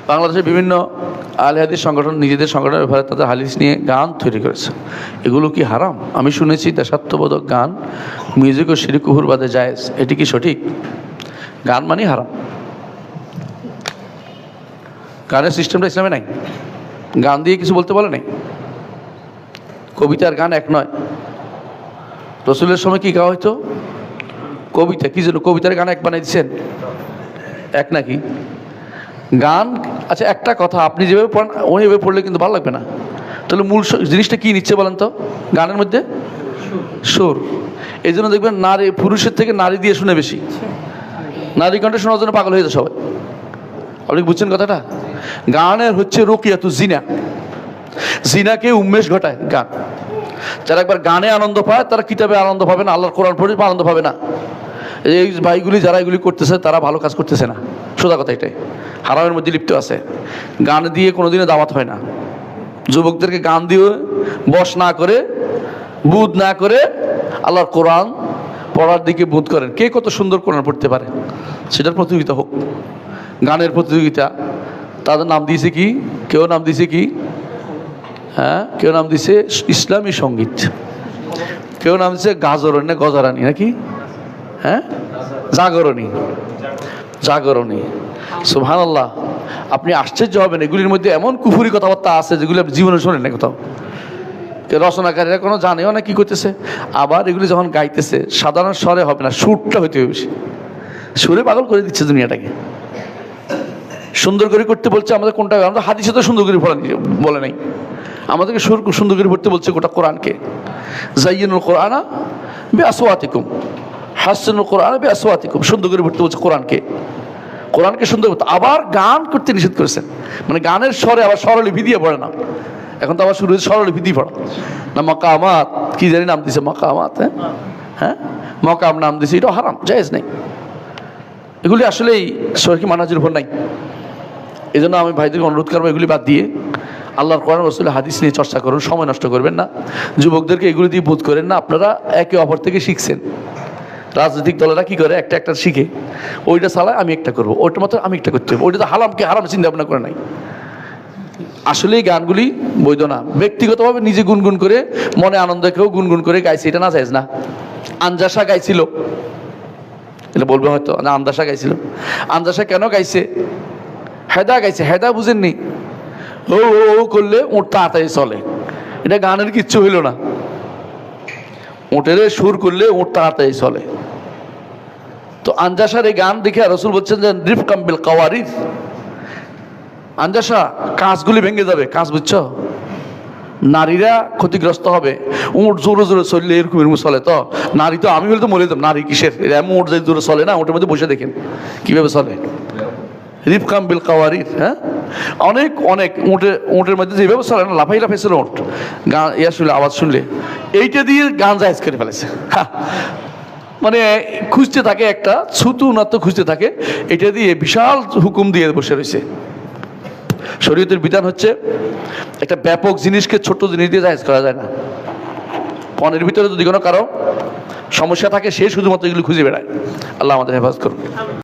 বাংলাদেশের বিভিন্ন আহলে হাদিস সংগঠন নিজেদের সংগঠনের ব্যাপারে তাদের হাদিস নিয়ে গান তৈরি করেছে। এগুলো কি হারাম? আমি শুনেছি দেশাত্মবোধক গান মিউজিক ও শিরক কুফর বাদে জায়েজ। এটি কি সঠিক? গান মানে হারাম। গানের সিস্টেমটা ইসলামে নাই। গান দিয়ে কিছু বলতে বলে নাই। কবিতার গান এক নয়। রসুলের সময় কি গাওয়া হইতো? কবিতা। কি জন্য কবিতার গান এক বানাই দিচ্ছেন? এক নাকি? গান, আচ্ছা একটা কথা, আপনি যেভাবে পড়েন ওইভাবে পড়লে কিন্তু ভালো লাগবে না। তাহলে মূল জিনিসটা কি নিচ্ছে বলেন তো? গানের মধ্যে সুর। এই জন্য দেখবেন নারী পুরুষের থেকে নারী দিয়ে শুনে বেশি। নারী কণ্ঠে শোনার জন্য পাগল হয়ে যায় সবাই। আপনি বুঝছেন কথাটা? গানের হচ্ছে রুকিয়াতু জিনা। জিনাকে উন্মেষ ঘটায় গান। যারা একবার গানে আনন্দ পায় তারা কিতাবে আনন্দ পাবে না, আল্লাহর কোরআন পড়ে আনন্দ পাবে না। এই ভাইগুলি যারা এগুলি করতেছে তারা ভালো কাজ করতেছে না। সোজা কথা এটাই। হারামের মধ্যে লিপ্ত আছে। গান দিয়ে কোনোদিনও দাওয়াত হয় না। যুবকদেরকে গান দিয়ে বশ না করে, বুধ না করে আল্লাহর কোরআন পড়ার দিকে বুধ করেন। কে কত সুন্দর কোরআন পড়তে পারে সেটার প্রতিযোগিতা হোক। গানের প্রতিযোগিতা। তাদের নাম দিয়েছে কি? কেউ নাম দিয়েছে কি? হ্যাঁ, কেউ নাম দিছে ইসলামী সঙ্গীত, কেউ নাম দিচ্ছে গাজরণী না গজরানি নাকি? হ্যাঁ, জাগরণী। জাগরণী। সুবহানাল্লাহ। আপনি আশ্চর্য হবেন, এগুলির মধ্যে এমন কুফুরি কথাবার্তা আছে যেগুলি আপনি জীবনে শোনেন না কোথাও। রচনাকারীরা কোনো জানেও না কি করতেছে। আবার এগুলি যখন গাইতেছে সাধারণ স্বরে হবে না, সুরটা হইতে হবে বেশি। সুরে পাগল করে দিচ্ছে দুনিয়াটাকে। সুন্দর করে করতে বলছে আমাদের কোনটা? আমরা হাদিসে তো সুন্দর করে বলে নাই। আমাদেরকে সুন্দর করে পড়তে বলছে গোটা কোরআনকে। জাইয়িনুল কোরআনা বিআসওয়াতিকুম, হাসিনুল কোরআনা বিআসওয়াতিকুম। সুন্দর করে পড়তে বলছে কোরআনকে। কোরআনকে সুন্দর করতে, আবার গান করতে নিষেধ করেছেন। মানে গানের স্বরে আবার স্বরলিপি দিয়ে পড়ে না। এখন তো আবার শুরু হয়েছে স্বরলিপি দিয়ে পড়া না। মাকামাত কি জানি নাম দিছে, মাকামাত। হ্যাঁ হ্যাঁ, মাকাম নাম দিছে। এটা হারাম, জায়েজ নেই। এগুলি আসলেই শরীয়ত মানহাজের উপর নাই। এই জন্য আমি ভাইদেরকে অনুরোধ করবো এগুলি বাদ দিয়ে আল্লাহর কোরআন রাসূলের হাদিস নিয়ে চর্চা করুন। সময় নষ্ট করবেন না। যুবকদেরকে এগুলি দিয়ে বোধ করেন না। আপনারা একে অপর থেকে শিখছেন। রাজনৈতিক দলেরা কি করে? একটা একটা শিখে ওইটা চালায়, আমি একটা করবো, ওইটা মাত্র আমি একটা করতে হবে। ওইটা তো হারামকে হারাম চিন্তা ভাবনা করে নাই। আসলে এই গানগুলি বৈধ না। ব্যক্তিগতভাবে নিজে গুনগুন করে মনে আনন্দ কেউ গুনগুন করে গাইছে, এটা না জায়েজ না। আঞ্জাসা গাইছিল, এটা বলবে হয়তো না, আন্দাসা গাইছিল। আন্দাসা কেন গাইছে? হেদা গাইছে। হেদা বুঝেননি? ও ও করলে ওর তাড়াতাড়ি চলে। এটা গানের কিচ্ছু হইল না। ওটের সুর করলে ওর তাড়াতাড়ি চলে। তো আঞ্জাসার এই গান দেখে রাসূল বলছেন যে রিফকাম বিল কাওয়ারিদ। আঞ্জাসা, কাঁচগুলি ভেঙে যাবে। কাঁচ বুঝছো? নারীরা ক্ষতিগ্রস্ত হবে। উঠ জোরে জোরে চললে এরকম এরকম চলে। তো নারী তো আমি বলে তো মরে যেতাম। নারী কিসের? এমন উঠ যে জোরে চলে না, ওটার মধ্যে বসে দেখেন কিভাবে চলে। রিফকাম বিল কাওয়ারিদ। হ্যাঁ, অনেক অনেক উটের মধ্যে যেভাবে চলে না, লাফাই লাফাই চলে উঠ। গান ইয়া শুনলে, আওয়াজ শুনলে এইটা দিয়ে গান জায়েজ করে ফেলেছে। মানে খুঁজতে থাকে একটা ছুতু নাত্য খুঁজতে থাকে, এটা দিয়ে বিশাল হুকুম দিয়ে বসে রয়েছে। শরীয়তের বিধান হচ্ছে একটা ব্যাপক জিনিসকে ছোট জিনিস দিয়ে জায়েজ করা যায় না। পণের ভিতরে যদি কোনো কারো সমস্যা থাকে সে শুধুমাত্র এগুলো খুঁজে বেড়ায়। আল্লাহ আমাদের হেফাজত করুন।